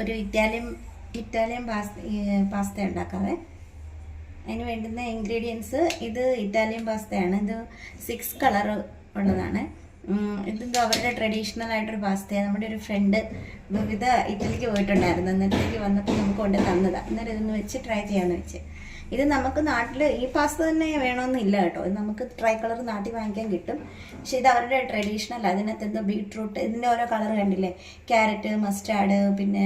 ഒരു Italian pasta ഉണ്ടാക്കാവേ. അതിന് വേണ്ടുന്ന ഇൻഗ്രീഡിയൻസ് ഇത് ഇറ്റാലിയൻ പാസ്തയാണ്. ഇത് 6 കളർ ഉള്ളതാണ്. ഇതെന്തോ അവരുടെ ട്രഡീഷണൽ ആയിട്ടൊരു പാസ്തയാണ്. നമ്മുടെ ഒരു ഫ്രണ്ട് വിവിധ ഇറ്റലിക്ക് പോയിട്ടുണ്ടായിരുന്നു. അന്നേരത്തേക്ക് വന്നപ്പോൾ നമുക്ക് കൊണ്ട് തന്നതാണ്. അന്നേരം ഇതൊന്ന് വെച്ച് ട്രൈ ചെയ്യാമെന്ന് വെച്ച്. ഇത് നമുക്ക് നാട്ടിൽ ഈ പാസ്ത തന്നെ വേണമെന്നില്ല കേട്ടോ. ഇത് നമുക്ക് ട്രൈ കളർ നാട്ടിൽ വാങ്ങിക്കാൻ കിട്ടും. പക്ഷെ ഇത് അവരുടെ ട്രഡീഷണൽ. അതിനകത്ത് എന്തോ ബീട്രൂട്ട്, ഇതിൻ്റെ ഓരോ കളർ കണ്ടില്ലേ, ക്യാരറ്റ്, മസ്റ്റാർഡ്, പിന്നെ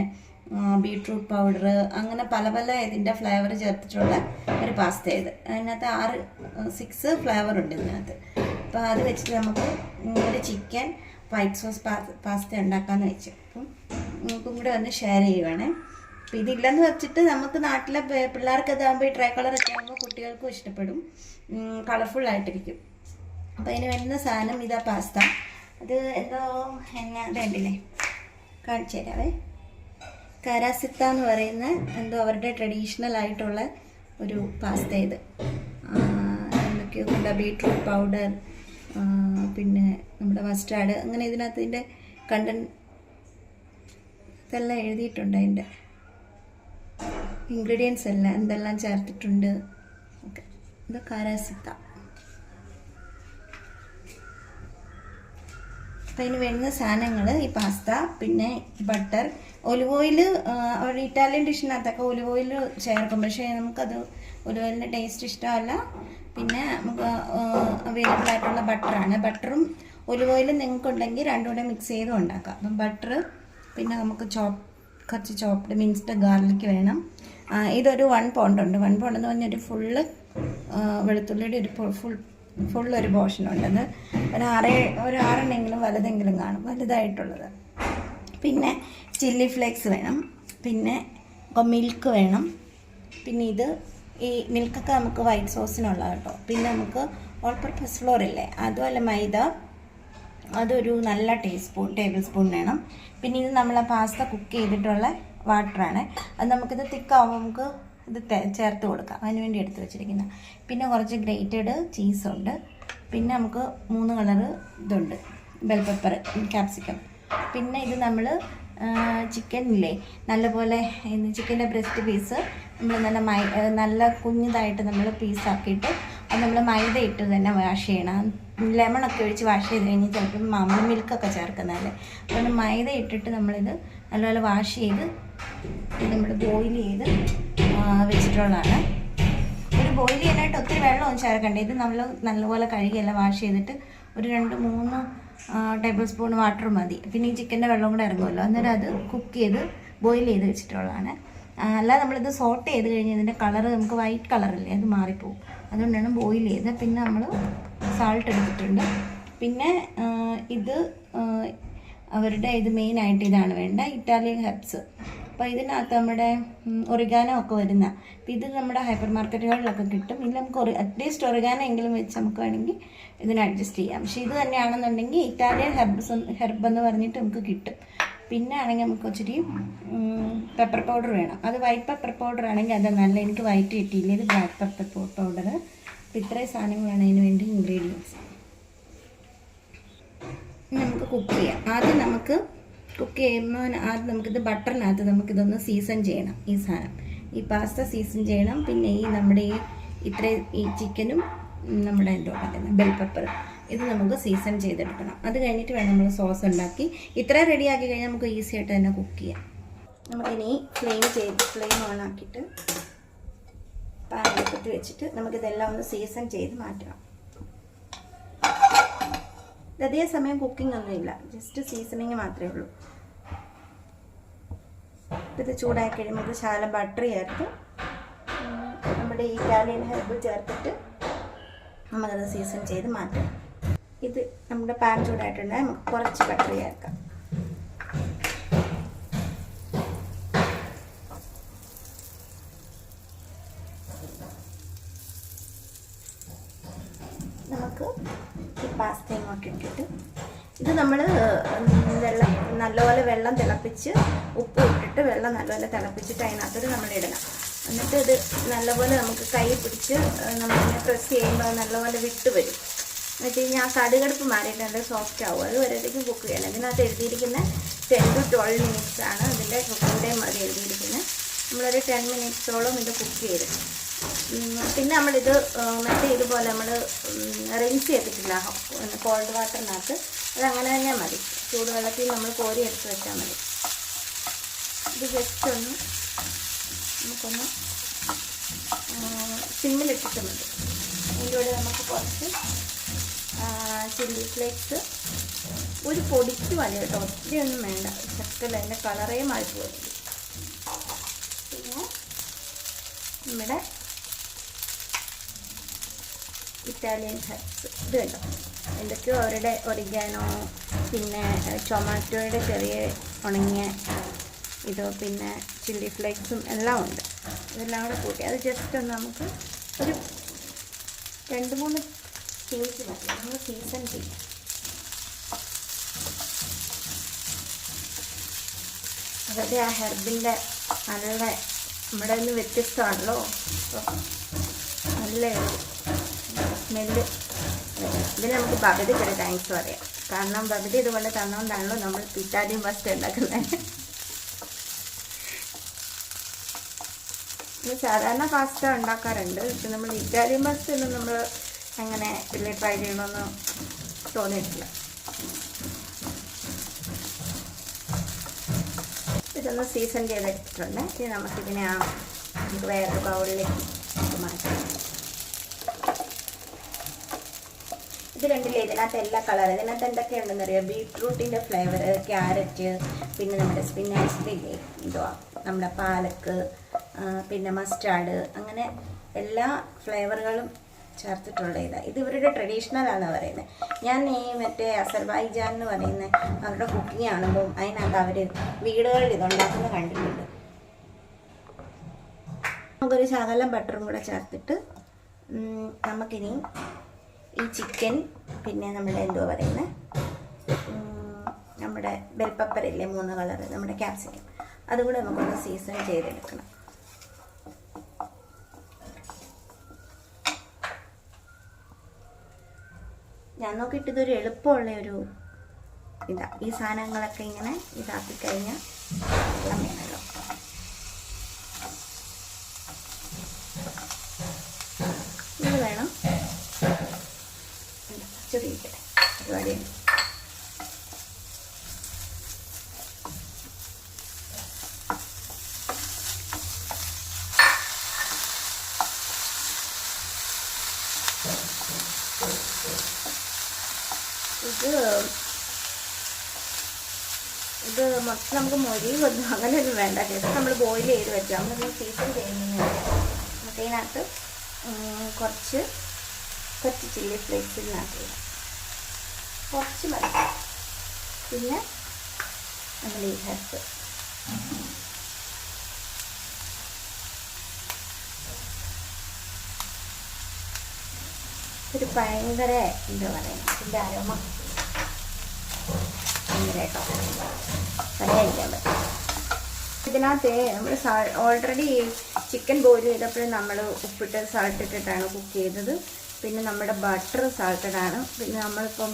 ബീട്രൂട്ട് പൗഡർ, അങ്ങനെ പല പല ഇതിൻ്റെ ഫ്ലേവർ ചേർത്തിട്ടുള്ള ഒരു പാസ്ത. ഇത് അതിനകത്ത് 6 ഫ്ലേവർ ഉണ്ട് ഇതിനകത്ത്. അപ്പോൾ അത് വെച്ചിട്ട് നമുക്ക് ഒരു ചിക്കൻ വൈറ്റ് സോസ് പാസ്ത ഉണ്ടാക്കാമെന്ന് വെച്ചു. അപ്പം നമുക്കും കൂടെ ഒന്ന് ഷെയർ ചെയ്യുവാണേ. അപ്പോൾ ഇതില്ലെന്ന് വെച്ചിട്ട് നമുക്ക് നാട്ടിലെ പിള്ളേർക്ക് അതാകുമ്പോൾ ഈ ട്രൈ കളറൊക്കെ ആകുമ്പോൾ കുട്ടികൾക്കും ഇഷ്ടപ്പെടും, കളർഫുള്ളായിട്ടിരിക്കും. അപ്പോൾ അതിന് വേണ്ടുന്ന സാധനം ഇതാ പാസ്ത. അത് എന്തോ വേണ്ടില്ലേ കാണിച്ചു തരാവേ. കാരാസിത്ത എന്ന് പറയുന്ന എന്തോ അവരുടെ ട്രഡീഷണൽ ആയിട്ടുള്ള ഒരു പാസ്ത. ഇത് എന്തൊക്കെയോ കൊണ്ട് ബീട്രൂട്ട് പൗഡർ, പിന്നെ നമ്മുടെ മസ്റ്റാർഡ്, അങ്ങനെ ഇതിനകത്ത് ഇതിൻ്റെ കണ്ടന്റ് ഇതെല്ലാം എഴുതിയിട്ടുണ്ട്. അതിൻ്റെ ഇൻഗ്രീഡിയൻസ് എല്ലാം എന്തെല്ലാം ചേർത്തിട്ടുണ്ട്. ഓക്കെ, ഇത് കാരാസിത്ത. അപ്പം അതിന് വേണ്ടുന്ന സാധനങ്ങൾ ഈ പാസ്ത, പിന്നെ ബട്ടർ, ഒലിവ് ഓയിൽ. അവരുടെ ഇറ്റാലിയൻ ഡിഷിനകത്തൊക്കെ ഒലിവ് ഓയിൽ ചേർക്കും, പക്ഷേ നമുക്കത് ഒലിവ് ഓയിലിൻ്റെ ടേസ്റ്റ് ഇഷ്ടമല്ല. പിന്നെ നമുക്ക് അവൈലബിൾ ആയിട്ടുള്ള ബട്ടറാണ്. ബട്ടറും ഒലിവ് ഓയിലും നിങ്ങൾക്കുണ്ടെങ്കിൽ രണ്ടും കൂടെ മിക്സ് ചെയ്തും ഉണ്ടാക്കാം. അപ്പം ബട്ടർ, പിന്നെ നമുക്ക് കുറച്ച് ചോപ്ഡ് മിൻസ്ഡ് ഗാർലിക് വേണം. ഇതൊരു 1 പൗണ്ട് ഉണ്ട്. 1 പൗണ്ട് എന്ന് പറഞ്ഞൊരു ഫുള്ള് വെളുത്തുള്ളിയുടെ ഒരു ഫുള്ളൊരു പോർഷനുണ്ട്. അത് ഒരു 6 വലുതെങ്കിലും കാണും, വലുതായിട്ടുള്ളത്. പിന്നെ ചില്ലി ഫ്ലേക്സ് വേണം, പിന്നെ മിൽക്ക് വേണം. പിന്നെ ഈ മിൽക്കൊക്കെ നമുക്ക് വൈറ്റ് സോസിനുള്ള കേട്ടോ. പിന്നെ നമുക്ക് ഓൾ പർപ്പസ് ഫ്ലോർ ഇല്ലേ, അതുമല്ല മൈദ, അതൊരു നല്ല ടേബിൾ സ്പൂൺ വേണം. പിന്നെ ഇത് നമ്മളെ പാസ്ത കുക്ക് ചെയ്തിട്ടുള്ള വാട്ടറാണ്. അത് നമുക്കിത് തിക്കാവുമ്പോൾ നമുക്ക് ഇത് ചേർത്ത് കൊടുക്കാം, അതിന് വേണ്ടി എടുത്ത് വെച്ചിരിക്കുന്ന. പിന്നെ കുറച്ച് ഗ്രേറ്റഡ് ചീസുണ്ട്. പിന്നെ നമുക്ക് 3 കളർ ഇതുണ്ട്, ബെൽ പെപ്പർ, ക്യാപ്സിക്കം. പിന്നെ ഇത് നമ്മൾ ചിക്കനില്ലേ, നല്ലപോലെ ചിക്കൻ്റെ ബ്രസ്റ്റ് പീസ് നമ്മൾ നല്ല കുഞ്ഞതായിട്ട് നമ്മൾ പീസാക്കിയിട്ട് അത് നമ്മൾ മൈദ ഇട്ട് തന്നെ വാഷ് ചെയ്യണം. ലെമണൊക്കെ ഒഴിച്ച് വാഷ് ചെയ്ത് കഴിഞ്ഞ് ചിലപ്പോൾ നമ്മൾ മിൽക്കൊക്കെ ചേർക്കുന്നതല്ലേ. അതുകൊണ്ട് മൈദ ഇട്ടിട്ട് നമ്മളിത് നല്ലപോലെ വാഷ് ചെയ്ത് നമ്മൾ ബോയിൽ ചെയ്ത് വെച്ചിട്ടുള്ളതാണ്. ഒരു ബോയിൽ ചെയ്യാനായിട്ട് ഒത്തിരി വെള്ളമൊന്നും ചേർക്കണ്ടേ. ഇത് നമ്മൾ നല്ലപോലെ കഴുകിയെല്ലാം വാഷ് ചെയ്തിട്ട് ഒരു 2-3 ടേബിൾ സ്പൂൺ വാട്ടർ മതി. പിന്നെ ഈ ചിക്കൻ്റെ വെള്ളം കൂടെ ഇറങ്ങുമല്ലോ, അന്നേരം അത് കുക്ക് ചെയ്ത് ബോയിൽ ചെയ്ത് വെച്ചിട്ടുള്ളതാണ്. അല്ലാതെ നമ്മളിത് സോട്ട് ചെയ്ത് കഴിഞ്ഞ് ഇതിൻ്റെ കളറ് നമുക്ക് വൈറ്റ് കളറല്ലേ, അത് മാറിപ്പോവും. അതുകൊണ്ടാണ് ബോയിൽ ചെയ്ത്. പിന്നെ നമ്മൾ സാൾട്ട് എടുത്തിട്ടുണ്ട്. പിന്നെ ഇത് അവരുടെ മെയിനായിട്ട് ഇതാണ് വേണ്ട, ഇറ്റാലിയൻ ഹെർബ്സ്. അപ്പോൾ ഇതിനകത്ത് നമ്മുടെ ഒറിഗാനോ ഒക്കെ വരുന്ന. അപ്പോൾ ഇത് നമ്മുടെ ഹൈപ്പർ മാർക്കറ്റുകളിലൊക്കെ കിട്ടും. ഇല്ല നമുക്ക് അറ്റ്ലീസ്റ്റ് ഒറിഗാനോ എങ്കിലും വെച്ച് നമുക്ക് വേണമെങ്കിൽ ഇതിന് അഡ്ജസ്റ്റ് ചെയ്യാം. പക്ഷേ ഇത് തന്നെയാണെന്നുണ്ടെങ്കിൽ ഇറ്റാലിയൻ ഹെർബ് എന്ന് പറഞ്ഞിട്ട് നമുക്ക് കിട്ടും. പിന്നെ ആണെങ്കിൽ നമുക്ക് ഇച്ചിരി പെപ്പർ പൗഡർ വേണം. അത് വൈറ്റ് പെപ്പർ പൗഡർ ആണെങ്കിൽ അത് നല്ല, എനിക്ക് വൈറ്റ് കിട്ടിയില്ല, ഇത് ബ്ലാക്ക് പെപ്പർ പൗഡർ. അപ്പോൾ ഇത്രയും സാധനങ്ങളാണ് അതിന് വേണ്ടി ഇൻഗ്രീഡിയൻസ്. നമുക്ക് കുക്ക് ചെയ്യാം. ആദ്യം നമുക്ക് കുക്ക് ചെയ്യുമ്പോൾ നമുക്കിത് ബട്ടറിനകത്ത് നമുക്കിതൊന്ന് സീസൺ ചെയ്യണം. ഈ സാധനം, ഈ പാസ്ത സീസൺ ചെയ്യണം. പിന്നെ നമ്മുടെ ഈ ചിക്കനും നമ്മുടെ എന്തോ പറയുന്നത് ബെൽ പെപ്പർ, ഇത് നമുക്ക് സീസൺ ചെയ്തെടുക്കണം. അത് കഴിഞ്ഞിട്ട് വേണം നമ്മൾ സോസ് ഉണ്ടാക്കി. ഇത്ര റെഡിയാക്കി കഴിഞ്ഞാൽ നമുക്ക് ഈസി ആയിട്ട് തന്നെ കുക്ക് ചെയ്യാം. നമുക്കിനി ഫ്ലെയിം ഓൺ ആക്കിയിട്ട് പാൻ എടുത്തിട്ട് വെച്ചിട്ട് നമുക്കിതെല്ലാം ഒന്ന് സീസൺ ചെയ്ത് മാറ്റണം. അതേ സമയം കുക്കിംഗ് ഒന്നുമില്ല, ജസ്റ്റ് സീസണിങ് മാത്രമേ ഉള്ളൂ. ഇത് ചൂടാക്കി കഴിയുമ്പോൾ ഇത് ശകലം ബട്ടർ ചേർത്ത് നമ്മുടെ ഇറ്റാലിയൻ ഹെർബ് ചേർത്തിട്ട് നമുക്കത് സീസൺ ചെയ്ത് മാറ്റണം. ഇത് നമ്മുടെ പാൻ ചൂടായിട്ടുണ്ടെങ്കിൽ നമുക്ക് കുറച്ച് ബട്ടർ ചേർക്കാം. നമുക്ക് ഈ പാസ്ത ഇങ്ങോട്ട് ഇട്ടിട്ട് ഇത് നമ്മൾ നല്ലപോലെ വെള്ളം തിളപ്പിച്ച് ഉപ്പ് ഇട്ടിട്ട് വെള്ളം നല്ലപോലെ തിളപ്പിച്ചിട്ട് അതിനകത്തോട്ട് നമ്മൾ ഇടണം. എന്നിട്ട് ഇത് നല്ലപോലെ നമുക്ക് കൈ പിടിച്ച് നമ്മളിങ്ങനെ പ്രസ് ചെയ്യുമ്പോൾ നല്ലപോലെ വിട്ട് വരും. വെച്ച് കഴിഞ്ഞാൽ ആ കടുകടുപ്പ് മാറിയിട്ട് നല്ല സോഫ്റ്റ് ആവും. അത് വരത്തേക്കും കുക്ക് ചെയ്യണം. ഇതിനകത്ത് എഴുതിയിരിക്കുന്ന 10 to 12 minutes ആണ് ഇതിൻ്റെ കുക്കിംഗ് ടൈം അത് എഴുതിയിരിക്കുന്നത്. നമ്മളൊരു 10 minutes-ഓളം ഇത് കുക്ക് ചെയ്ത് പിന്നെ നമ്മളിത് മറ്റേ ഇതുപോലെ നമ്മൾ റിൻസ് ചെയ്തിട്ടില്ല കോൾഡ് വാട്ടറിനകത്ത്. അതങ്ങനെ തന്നെ മതി. ചൂടുവെള്ളത്തിൽ നമ്മൾ കോരി എടുത്ത് വെച്ചാൽ മതി. ഇത് ജസ്റ്റ് ഒന്ന് നമുക്കൊന്ന് സിമ്മിലിട്ടിട്ട് മതി. അതിൻ്റെ കൂടെ നമുക്ക് കുറച്ച് ചില്ലി ഫ്ലേക്സ് ഒരു പൊടിക്ക് മതി കേട്ടോ, ഒത്തിരി ഒന്നും വേണ്ട. ചക്കല അതിൻ്റെ കളറേ മാറി പോകുന്നത്. പിന്നെ നമ്മുടെ ഇറ്റാലിയൻ ഹെർബ്സ് ഇത് കേട്ടോ, എന്തൊക്കെയോ അവരുടെ ഒറിഗാനോ, പിന്നെ ടൊമാറ്റോയുടെ ചെറിയ ഉണങ്ങിയ ഇത്, പിന്നെ ചില്ലി ഫ്ലേക്സും എല്ലാം ഉണ്ട്. ഇതെല്ലാം കൂടെ കൂട്ടി അത് ജസ്റ്റ് ഒന്ന് നമുക്ക് ഒരു 2-3 പിഞ്ച് മതി. നമ്മൾ സീസൺ ചെയ്യാം. അതായത് ആ ഹെർബിൻ്റെ നല്ല നമ്മുടെ ഒന്ന് വ്യത്യസ്തമാണല്ലോ. അപ്പോൾ നല്ലൊരു സ്മെല്ല്. ഇതിന് നമുക്ക് ബബിതയ്ക്കൊരു താങ്ക്സ് പറയാം. കാരണം ബബിത ഇതുപോലെ തന്നുകൊണ്ടാണല്ലോ നമ്മൾ ഇറ്റാലിയൻ പാസ്ത ഉണ്ടാക്കുന്നത്. സാധാരണ പാസ്ത ഉണ്ടാക്കാറുണ്ട്, പക്ഷെ നമ്മൾ ഇറ്റാലിയൻ പാസ്ത ഒന്നും നമ്മൾ അങ്ങനെ വലിയ ട്രൈ ചെയ്യണമെന്ന് തോന്നിയിട്ടില്ല. ഇതൊന്ന് സീസൺ ചെയ്തെടുത്തിട്ടുണ്ട്. ഇനി നമുക്കിതിനെ നമുക്ക് വേറൊരു ബൗളിലേക്ക് മാറ്റാം. ഇത് കണ്ടില്ലേ, ഇതിനകത്ത് എല്ലാ കളറും. ഇതിനകത്ത് എന്തൊക്കെയുണ്ടെന്ന് അറിയാം? ബീട്രൂട്ടിൻ്റെ ഫ്ലേവർ, ക്യാരറ്റ്, പിന്നെ നമ്മുടെ സ്പിനാച്ചിൻ്റെ ഇല്ലേ ഇതുവാ, നമ്മുടെ പാലക്ക്, പിന്നെ മസ്റ്റാർഡ്, അങ്ങനെ എല്ലാ ഫ്ലേവറുകളും ചേർത്തിട്ടുള്ള ഇതാണ്. ഇത് ഇവരുടെ ട്രഡീഷണലാണെന്ന് പറയുന്നത്. ഞാൻ ഈ മറ്റേ അസർബൈജാൻ എന്ന് പറയുന്ന അവരുടെ കുക്കിംഗ് കാണുമ്പോൾ അതിനകത്ത് അവർ വീടുകളിൽ ഇതുണ്ടാക്കുന്നത് കണ്ടിട്ടുണ്ട്. നമുക്കൊരു ശകലം ബട്ടറും കൂടെ ചേർത്തിട്ട് നമുക്കിനി ഈ ചിക്കൻ, പിന്നെ നമ്മുടെ എന്തുവാ പറയുന്നത്, നമ്മുടെ ബെൽ പെപ്പർ ഇല്ലേ 3 കളർ, നമ്മുടെ ക്യാപ്സിക്കം, അതുകൂടെ നമുക്കൊന്ന് സീസൺ ചെയ്തെടുക്കണം. ഞാൻ നോക്കിയിട്ട് ഇതൊരു എളുപ്പമുള്ള ഒരു ഇതാ. ഈ സാധനങ്ങളൊക്കെ ഇങ്ങനെ ഇതാക്കി കഴിഞ്ഞാൽ വെള്ളം വേണമല്ലോ. ഇത് വേണം ചെറിയ പരിപാടിയാണ്. ഇത് മൊത്തം നമുക്ക് മൊഴിയൊന്നും അങ്ങനെയൊന്നും വേണ്ട. ജസ്റ്റ് നമ്മൾ ബോയിൽ ചെയ്ത് വെച്ചാൽ നമ്മൾ സീസൺ ചെയ്യുന്നതിന് നമുക്ക് ഇതിനകത്ത് കുറച്ച് ചില്ലി ഫ്ലേക്സിനകത്ത് കുറച്ച് മതി. പിന്നെ നമ്മൾ ഈ ഹെർബ് ഒരു ഭയങ്കര എന്താ പറയുക, ഇതിൻ്റെ അരോമ ഭയങ്കര കേട്ടോ, പറയാതിരിക്കാൻ പറ്റും. ഇതിനകത്ത് നമ്മൾ ഓൾറെഡി ചിക്കൻ ബോയിൽ ചെയ്തപ്പോഴും നമ്മൾ ഉപ്പിട്ട് സാൾട്ട് ഇട്ടിട്ടാണ് കുക്ക് ചെയ്തത്. പിന്നെ നമ്മുടെ ബട്ടർ സാൾട്ടഡാണ്. പിന്നെ നമ്മളിപ്പം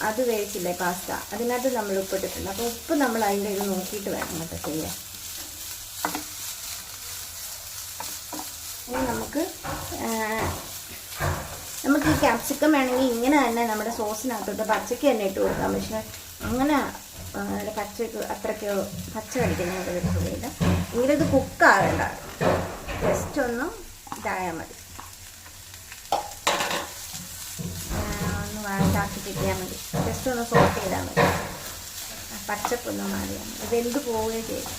അത് വേവിച്ചില്ലേ പാസ്ത, അതിനകത്ത് നമ്മൾ ഉപ്പിട്ടിട്ടുണ്ട്. അപ്പോൾ ഉപ്പ് നമ്മൾ അതിൻ്റെ ഇത് നോക്കിയിട്ട് വേണം കേട്ടോ ചെയ്യാൻ. ഇനി നമുക്ക് ഈ ക്യാപ്സിക്കം വേണമെങ്കിൽ ഇങ്ങനെ തന്നെ നമ്മുടെ സോസിനകത്തോട്ട് പച്ചയ്ക്ക് തന്നെ ഇട്ട് കൊടുക്കാം. പക്ഷെ അങ്ങനെ പച്ചയ്ക്ക് അത്രയ്ക്ക് പച്ച കടിക്കുന്നതിനോട് വരുന്നില്ല. എങ്കിലും ഇത് കുക്കാകണ്ട, ജസ്റ്റ് ഒന്ന് ഇതായാൽ മതി, ഒന്ന് ഇതാക്കി കിട്ടിയാൽ മതി. ജസ്റ്റ് ഒന്ന് സോട്ട് ചെയ്താൽ മതി, പച്ചപ്പൊന്നും മാറിയാൽ മതി. ഇതെന്ത് പോവുകയും ചെയ്യും.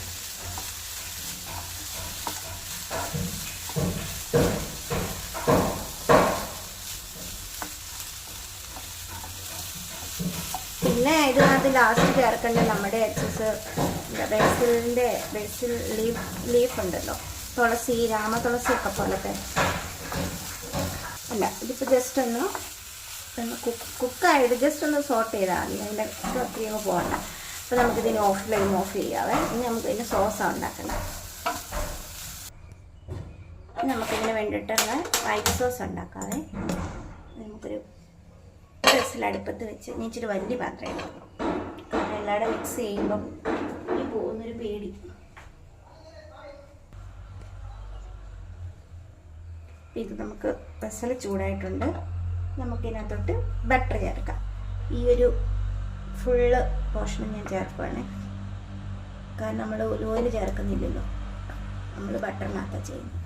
പിന്നെ ഇതിനകത്ത് ലാസ്റ്റ് ചേർക്കേണ്ട നമ്മുടെ എക്സസ് ബേസിൽ ലീഫ് ഉണ്ടല്ലോ, തുളസി, രാമതുളസി ഒക്കെ പോലത്തെ അല്ല. ഇതിപ്പോൾ ജസ്റ്റ് ഒന്ന് കുക്കായിട്ട് ജസ്റ്റ് ഒന്ന് സോട്ട് ചെയ്താൽ മതി, അതിൻ്റെ ക്രീം പോകണ്ട. അപ്പോൾ നമുക്കിതിന് ഓഫ് ചെയ്യാവേ. ഇനി നമുക്കിതിന് സോസാണ് ഉണ്ടാക്കേണ്ടത്. നമുക്കിതിന് വേണ്ടിയിട്ടുള്ള വൈറ്റ് സോസ് ഉണ്ടാക്കാവേ. നമുക്കൊരു ഗ്യാസിൽ അടുപ്പത്ത് വെച്ച് ഞാൻ ഇച്ചിരി വലിയ പാത്രം എടുക്കും. കാരണം എല്ലാവരും മിക്സ് ചെയ്യുമ്പം ഈ പോകുന്നൊരു പേടി. ഇത് നമുക്ക് വെസൽ ചൂടായിട്ടുണ്ട്. നമുക്കിതിനകത്തോട്ട് ബട്ടർ ചേർക്കാം. ഈ ഒരു ഫുള്ള് പോർഷനും ഞാൻ ചേർക്കുവാണ്. കാരണം നമ്മൾ ഒലിവ് ഓയിൽ ചേർക്കുന്നില്ലല്ലോ, നമ്മൾ ബട്ടറിനകത്താണ് ചെയ്യുന്നത്.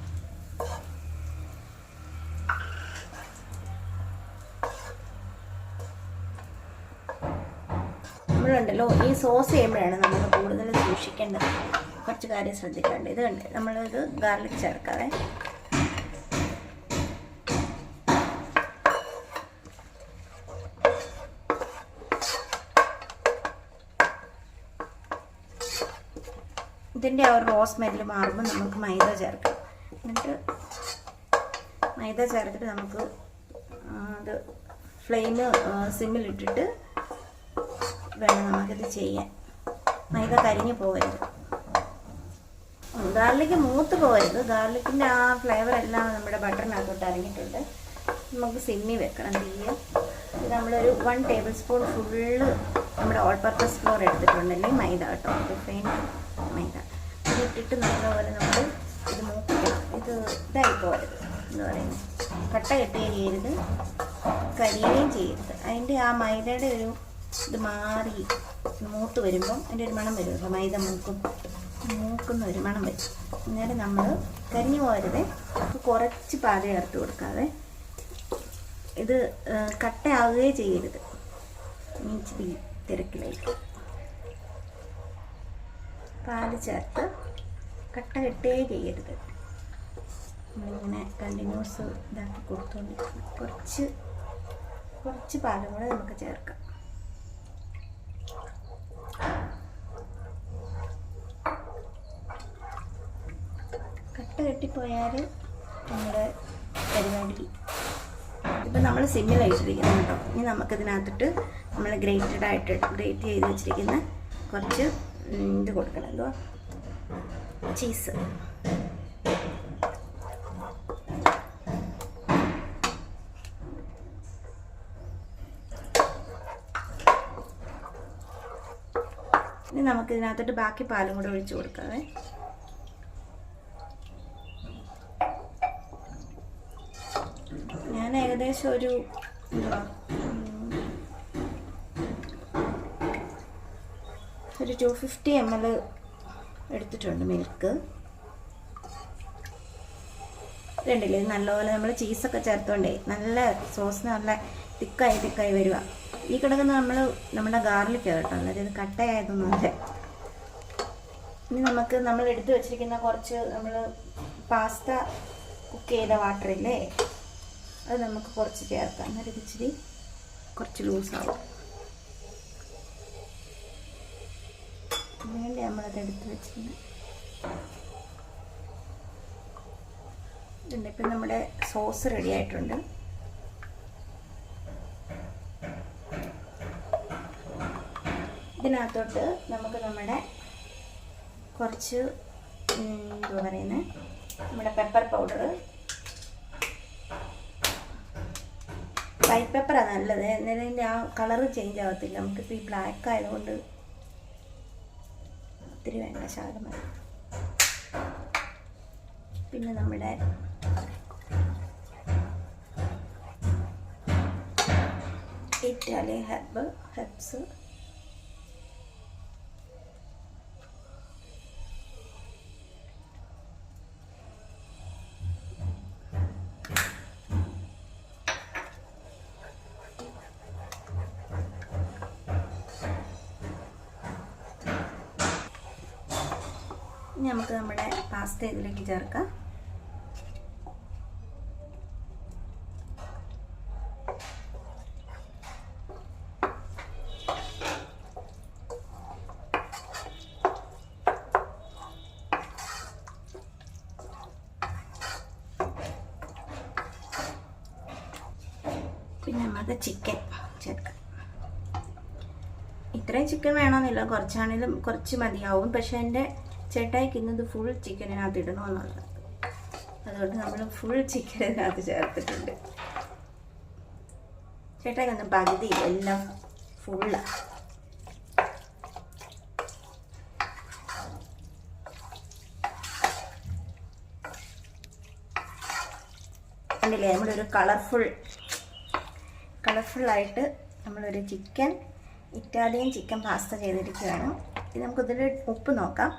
നമ്മളുണ്ടല്ലോ ഈ സോസ് ചെയ്യുമ്പോഴാണ് നമ്മൾ കൂടുതൽ സൂക്ഷിക്കേണ്ടത്. കുറച്ച് കാര്യം ശ്രദ്ധിക്കേണ്ടത്. ഇത് കണ്ട് നമ്മളിത് ഗാർലിക് ചേർക്കാതെ ഇതിൻ്റെ ആ ഒരു റോ സ്മെല്ല് മാറുമ്പോൾ നമുക്ക് മൈദ ചേർക്കാം. എന്നിട്ട് മൈദ ചേർത്തിട്ട് നമുക്ക് അത് ഫ്ലെയിം സിമ്മിലിട്ടിട്ട് വേണം നമുക്കിത് ചെയ്യാൻ. മൈദ കരിഞ്ഞു പോകരുത്, ഗാർലിക്ക് മൂത്ത് പോകരുത്. ഗാർലിക്കിൻ്റെ ആ ഫ്ലേവർ എല്ലാം നമ്മുടെ ബട്ടറിനകത്തോട്ട് ഇറങ്ങിയിട്ടുണ്ട്. നമുക്ക് സിമ്മി വെക്കണം തീയെ. ഇത് നമ്മളൊരു 1 ടേബിൾ സ്പൂൺ ഫുള്ള് നമ്മുടെ ഓൾ പർപ്പസ് ഫ്ലോർ എടുത്തിട്ടുണ്ടല്ലേ, മൈദ കേട്ടോ, റിഫൈൻഡ് മൈദ. ഇതിട്ടിട്ട് നല്ലപോലെ നമ്മൾ ഇത് മൂപ്പിക്കണം. ഇത് ഇതായി പോകരുത്, എന്ന് പറയുന്നത് കട്ട കെട്ടുകയും ചെയ്യരുത്, കരിയുകയും ചെയ്യരുത്. അതിൻ്റെ ആ മൈദയുടെ ഒരു ഇത് മാറി മൂത്ത് വരുമ്പം അതിൻ്റെ ഒരു മണം വരുമല്ലോ, മൈദ മൂക്കുന്ന ഒരു മണം വരും. അന്നേരം നമ്മൾ കരിഞ്ഞു പോകരുത്. കുറച്ച് പാല് ചേർത്ത് കൊടുക്കാതെ ഇത് കട്ടയാവുകയേ ചെയ്യരുത്. ഇച്ചിരി തിരക്കിലേക്ക് പാല് ചേർത്ത് കട്ട കെട്ടുകയേ ചെയ്യരുത്. നമ്മളിങ്ങനെ കണ്ടിന്യൂസ് ഇതാക്കി കൊടുത്തുകൊണ്ടിരിക്കണം. കുറച്ച് പാലും കൂടെ നമുക്ക് ചേർക്കാം. കട്ട കെട്ടിപ്പോയാൽ നമ്മുടെ പരിപാടി. ഇപ്പം നമ്മൾ സിമ്മിൽ വെച്ചിരിക്കുന്നത് കേട്ടോ. ഇനി നമുക്കിതിനകത്തിട്ട് നമ്മൾ ഗ്രേറ്റ് ചെയ്ത് വെച്ചിരിക്കുന്ന കുറച്ച് ഇത് കൊടുക്കണം. എന്തോ ചീസ്. ഇനി നമുക്കിതിനകത്തോട്ട് ബാക്കി പാലും കൂടെ ഒഴിച്ചു കൊടുക്കാവേ. ഞാൻ ഏകദേശം ഒരു 250 ml എടുത്തിട്ടുണ്ട് മിൽക്ക്. രണ്ടില്ലേ നല്ലപോലെ നമ്മൾ ചീസൊക്കെ ചേർത്തോണ്ടേ നല്ല സോസ് നല്ല തിക്കായി വരിക. ഈ കിടക്കുന്ന നമ്മുടെ ഗാർലിക് കേട്ടോ, അതായത് ഇത് കട്ടയായതൊന്നുമല്ല. ഇനി നമ്മൾ എടുത്തു വെച്ചിരിക്കുന്ന കുറച്ച് നമ്മൾ പാസ്ത കുക്ക് ചെയ്ത വാട്ടറില്ലേ, അത് നമുക്ക് കുറച്ച് ചേർക്കാം. എന്നിട്ട് ഇച്ചിരി കുറച്ച് ലൂസാവും. വേണ്ടി നമ്മളത് എടുത്ത് വെച്ചിട്ടുണ്ട്. ഇപ്പം നമ്മുടെ സോസ് റെഡി ആയിട്ടുണ്ട്. ഇതിനകത്തോട്ട് നമുക്ക് നമ്മുടെ കുറച്ച് എന്താ പറയുന്നത്, നമ്മുടെ പെപ്പർ പൗഡർ, വൈറ്റ് പെപ്പറാണ് നല്ലത്. എന്നാലും ഇതിൻ്റെ ആ കളറ് ചേഞ്ച് ആവത്തില്ല. നമുക്കിപ്പോൾ ഈ ബ്ലാക്ക് ആയതുകൊണ്ട് ഒത്തിരി വേണ്ട, ശകലം മതി. പിന്നെ നമ്മുടെ ഇറ്റാലിയൻ ഹെർബ്സ്, ഇനി നമുക്ക് നമ്മുടെ പാസ്ത ഇതിലേക്ക് ചേർക്കാം. പിന്നെ നമുക്ക് ചിക്കൻ ചേർക്കാം. ഇത്രയും ചിക്കൻ വേണമെന്നില്ല, കുറച്ചാണെങ്കിലും കുറച്ച് മതിയാവും. പക്ഷെ എൻ്റെ ചേട്ടായിക്ക് ഇന്നത് ഫുൾ ചിക്കനകത്ത് ഇടണമെന്നുള്ളത്, അതുകൊണ്ട് നമ്മൾ ഫുൾ ചിക്കൻ ഇതിനകത്ത് ചേർത്തിട്ടുണ്ട്. കേട്ടൊന്നും പകുതിയില്ല, എല്ലാം ഫുള്ള്. കണ്ടില്ലേ, നമ്മളൊരു കളർഫുള്ളായിട്ട് നമ്മളൊരു ഇറ്റാലിയൻ ചിക്കൻ പാസ്ത ചെയ്തിരിക്കുകയാണ്. ഇത് നമുക്കിതിൽ ഉപ്പ് നോക്കാം,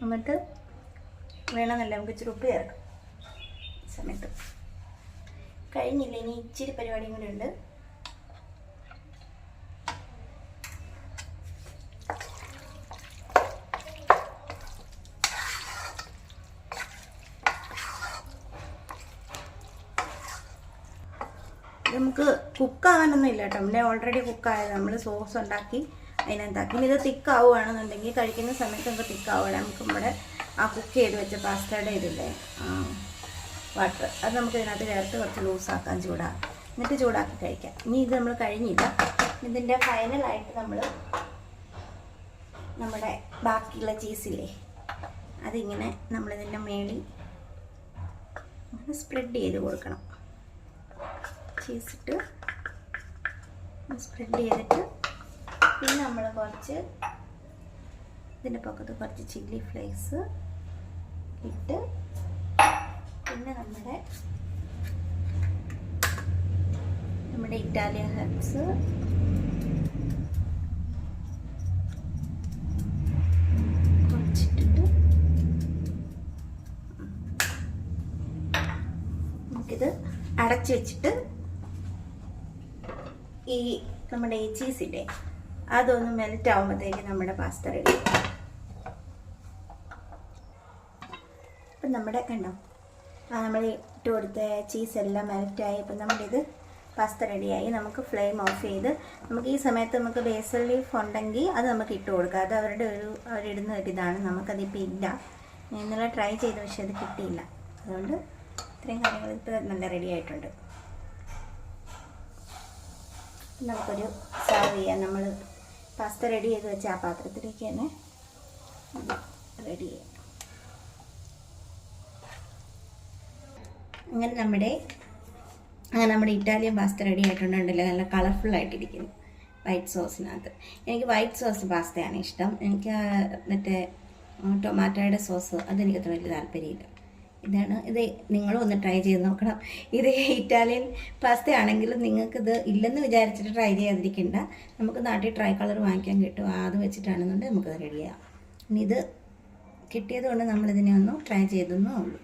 എന്നിട്ട് വേണമെന്നല്ല നമുക്ക് ഇച്ചിരി ഉപ്പ് ചേർക്കാം. സമയത്ത് കഴിഞ്ഞില്ല, ഇനി ഇച്ചിരി പരിപാടിയും കൂടെ ഉണ്ട്. നമുക്ക് കുക്കാവാനൊന്നും ഇല്ല കേട്ടോ, നമ്മുടെ ഓൾറെഡി കുക്കായത്. നമ്മൾ സോസ് ഉണ്ടാക്കി അതിനകത്താക്കി. ഇനി ഇത് തിക്കാവുകയാണെന്നുണ്ടെങ്കിൽ കഴിക്കുന്ന സമയത്ത് നമുക്ക് തിക്കാവുകയാണ്. നമുക്ക് നമ്മുടെ ആ കുക്ക് ചെയ്ത് വെച്ച പാസ്തയുടെ ഇതില്ലേ വാട്ടർ, അത് നമുക്ക് ഇതിനകത്ത് ചേർത്ത് കുറച്ച് ലൂസാക്കാൻ, എന്നിട്ട് ചൂടാക്കി കഴിക്കാം. ഇനി ഇത് നമ്മൾ കഴിഞ്ഞില്ല. ഇതിൻ്റെ ഫൈനലായിട്ട് നമ്മൾ നമ്മുടെ ബാക്കിയുള്ള ചീസില്ലേ അതിങ്ങനെ നമ്മളിതിൻ്റെ മേളിൽ സ്പ്രെഡ് ചെയ്ത് കൊടുക്കണം. ചീസിട്ട് സ്പ്രെഡ് ചെയ്തിട്ട് പിന്നെ നമ്മൾ കുറച്ച് ഇതിൻ്റെ പക്കത്ത് കുറച്ച് ചില്ലി ഫ്ലേക്സ് ഇട്ട് പിന്നെ നമ്മുടെ ഇറ്റാലിയൻ ഹെർബ്സ് കുറച്ചിട്ടിട്ട് നമുക്കിത് അടച്ചു വെച്ചിട്ട് നമ്മുടെ ഈ ചീസില്ലേ അതൊന്ന് മെൽറ്റ് ആകുമ്പോഴത്തേക്ക് നമ്മുടെ പാസ്ത റെഡി. അപ്പം നമ്മുടെ കണ്ടോ, നമ്മൾ ഇട്ട് കൊടുത്ത ചീസെല്ലാം മെൽറ്റായി. ഇപ്പം നമ്മുടെ ഇത് പാസ്ത റെഡിയായി. നമുക്ക് ഫ്ലെയിം ഓഫ് ചെയ്ത് നമുക്ക് ഈ സമയത്ത് നമുക്ക് ബേസൽ ലീഫ് ഉണ്ടെങ്കിൽ അത് നമുക്ക് ഇട്ട് കൊടുക്കാം. അത് അവരിടുന്ന ഒരു ഇതാണ്. നമുക്കതിപ്പോൾ ഇല്ല, ഞാൻ ഇന്നലെ ട്രൈ ചെയ്ത് പക്ഷേ അത് കിട്ടിയില്ല. അതുകൊണ്ട് ഇത്രയും കാര്യങ്ങൾ ഇപ്പോൾ നല്ല റെഡി ആയിട്ടുണ്ട്. നമുക്കൊരു സെർവ് ചെയ്യാം. നമ്മൾ പാസ്ത റെഡി ചെയ്ത് വെച്ച ആ പാത്രത്തിലേക്ക് തന്നെ റെഡി ചെയ്യാം. അങ്ങനെ നമ്മുടെ ഇറ്റാലിയൻ പാസ്ത റെഡി ആയിട്ടുണ്ടല്ലോ, നല്ല കളർഫുള്ളായിട്ടിരിക്കുന്നു വൈറ്റ് സോസിനകത്ത്. എനിക്ക് വൈറ്റ് സോസ് പാസ്തയാണ് ഇഷ്ടം. എനിക്ക് മറ്റേ ടൊമാറ്റോയുടെ സോസ് അതെനിക്കത്ര വലിയ താല്പര്യമില്ല. ഇത് നിങ്ങളും ഒന്ന് ട്രൈ ചെയ്ത് നോക്കണം. ഇത് ഇറ്റാലിയൻ പാസ്ത ആണെങ്കിലും നിങ്ങൾക്കിത് ഇല്ലെന്ന് വിചാരിച്ചിട്ട് ട്രൈ ചെയ്യാതിരിക്കണ്ട. നമുക്ക് നാട്ടിൽ ട്രൈ കളർ വാങ്ങിക്കാൻ കിട്ടും, അത് വെച്ചിട്ടാണെന്നുണ്ടെങ്കിൽ നമുക്കത് റെഡി ചെയ്യാം. ഇനി ഇത് കിട്ടിയതുകൊണ്ട് നമ്മളിതിനെ ഒന്ന് ട്രൈ ചെയ്തെന്നേ ഉള്ളൂ.